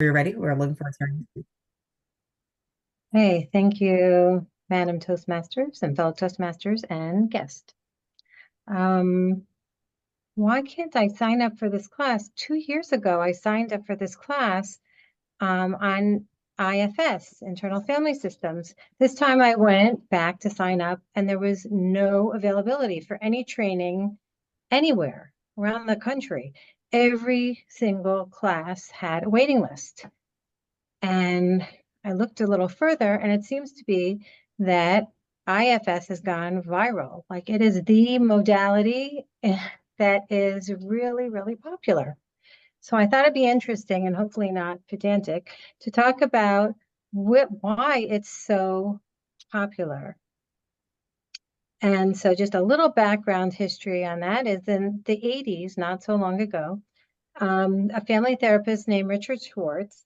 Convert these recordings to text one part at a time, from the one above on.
You're ready? We're looking for a turn. Hey, thank you, Madam Toastmasters and fellow Toastmasters and guest. Um, why can't I sign up for this class? 2 years ago, I signed up for this class on IFS, Internal Family Systems. This time I went back to sign up and there was no availability for any training anywhere around the country. Every single class had a waiting list. And I looked a little further, and it seems to be that IFS has gone viral. Like it is the modality that is really, really popular. So I thought it'd be interesting and hopefully not pedantic to talk about why it's so popular. And so just a little background history on that is in the 80s, not so long ago, a family therapist named Richard Schwartz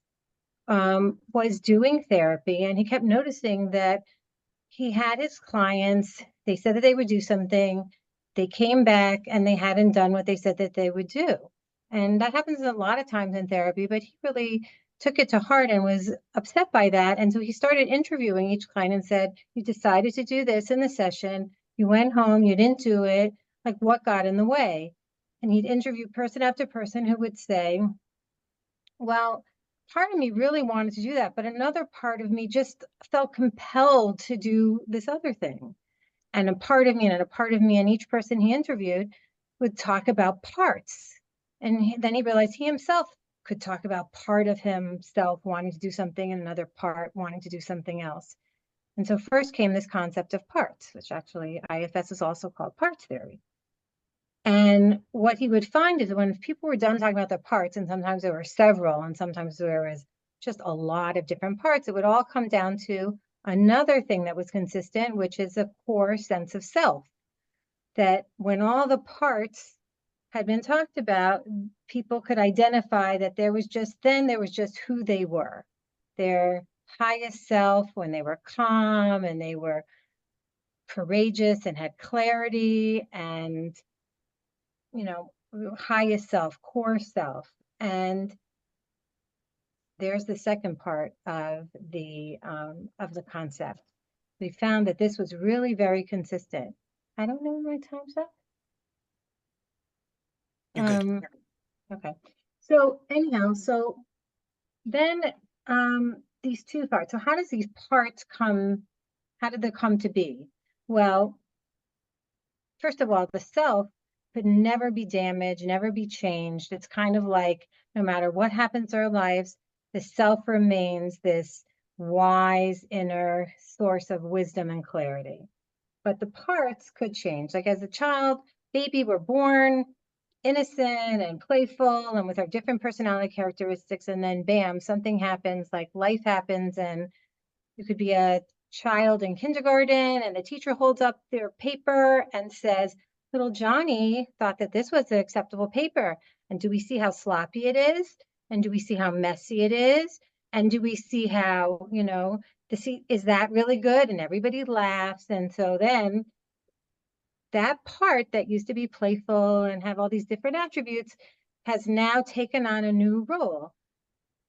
was doing therapy, and he kept noticing that he had his clients, they said that they would do something, they came back and they hadn't done what they said that they would do. And that happens a lot of times in therapy, but he really took it to heart and was upset by that. And so he started interviewing each client and said, you decided to do this in the session, you went home, you didn't do it, like what got in the way? And he'd interview person after person who would say, well, part of me really wanted to do that, but another part of me just felt compelled to do this other thing. And a part of me and a part of me and each person he interviewed would talk about parts. And then he realized he himself could talk about part of himself wanting to do something and another part wanting to do something else. And so first came this concept of parts, which actually IFS is also called parts theory. And what he would find is when people were done talking about their parts, and sometimes there were several, and sometimes there was just a lot of different parts, it would all come down to another thing that was consistent, which is a core sense of self. That when all the parts had been talked about, people could identify that there was just who they were, their highest self when they were calm and they were courageous and had clarity and highest self, core self. And there's the second part of the concept. We found that this was really very consistent. I don't know my time's up. You're good. Okay. So anyhow, so then these two parts. So how does these parts come? How did they come to be? Well, first of all, the self could never be damaged, never be changed. It's kind of like no matter what happens in our lives, the self remains this wise inner source of wisdom and clarity. But the parts could change. Like as a child, baby, we're born innocent and playful and with our different personality characteristics. And then bam, something happens, like life happens, and you could be a child in kindergarten and the teacher holds up their paper and says, little Johnny thought that this was an acceptable paper. And do we see how sloppy it is? And do we see how messy it is? And do we see how, is that really good? And everybody laughs. And so then that part that used to be playful and have all these different attributes has now taken on a new role.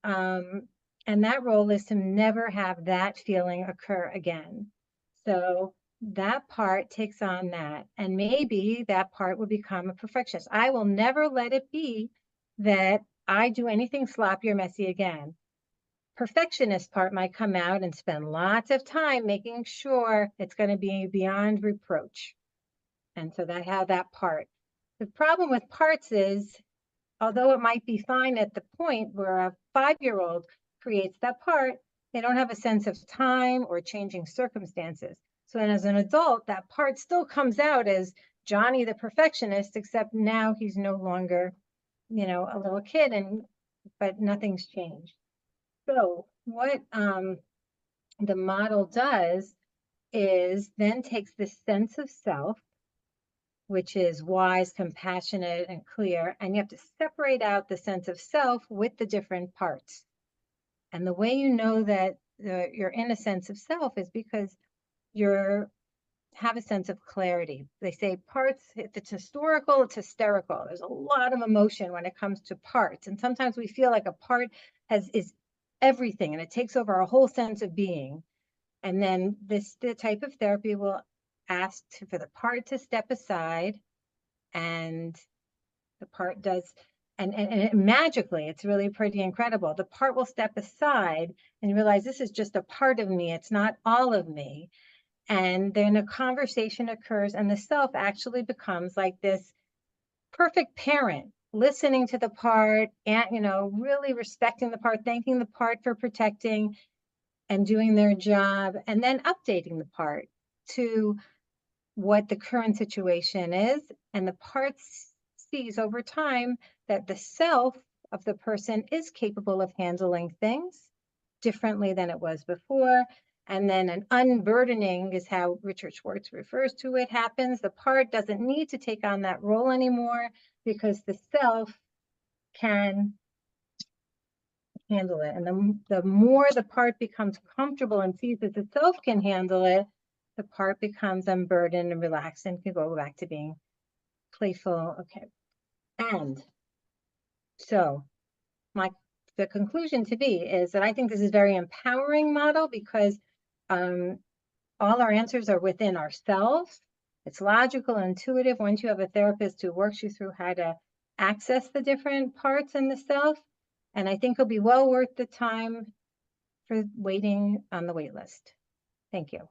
And that role is to never have that feeling occur again. So that part takes on that. And maybe that part will become a perfectionist. I will never let it be that I do anything sloppy or messy again. Perfectionist part might come out and spend lots of time making sure it's going to be beyond reproach. And so I have that part. The problem with parts is, although it might be fine at the point where a 5-year-old creates that part, they don't have a sense of time or changing circumstances. So then as an adult, that part still comes out as Johnny the perfectionist, except now he's no longer, a little kid, but nothing's changed. So what the model does is then takes this sense of self, which is wise, compassionate, and clear. And you have to separate out the sense of self with the different parts. And the way you know that you're in a sense of self is because you have a sense of clarity. They say parts, if it's historical, it's hysterical. There's a lot of emotion when it comes to parts. And sometimes we feel like a part is everything, and it takes over our whole sense of being. And then the type of therapy will ask for the part to step aside, and the part does, and magically, it's really pretty incredible. The part will step aside and realize this is just a part of me. It's not all of me. And then a conversation occurs, and the self actually becomes like this perfect parent, listening to the part and, really respecting the part, thanking the part for protecting and doing their job, and then updating the part to what the current situation is. And the part sees over time that the self of the person is capable of handling things differently than it was before. And then an unburdening is how Richard Schwartz refers to it happens. The part doesn't need to take on that role anymore because the self can handle it. And the more the part becomes comfortable and sees that the self can handle it, the part becomes unburdened and relaxed and can go back to being playful. Okay. And so the conclusion to be is that I think this is a very empowering model because all our answers are within ourselves. It's logical, intuitive. Once you have a therapist who works you through how to access the different parts in the self, and I think it'll be well worth the time for waiting on the wait list. Thank you.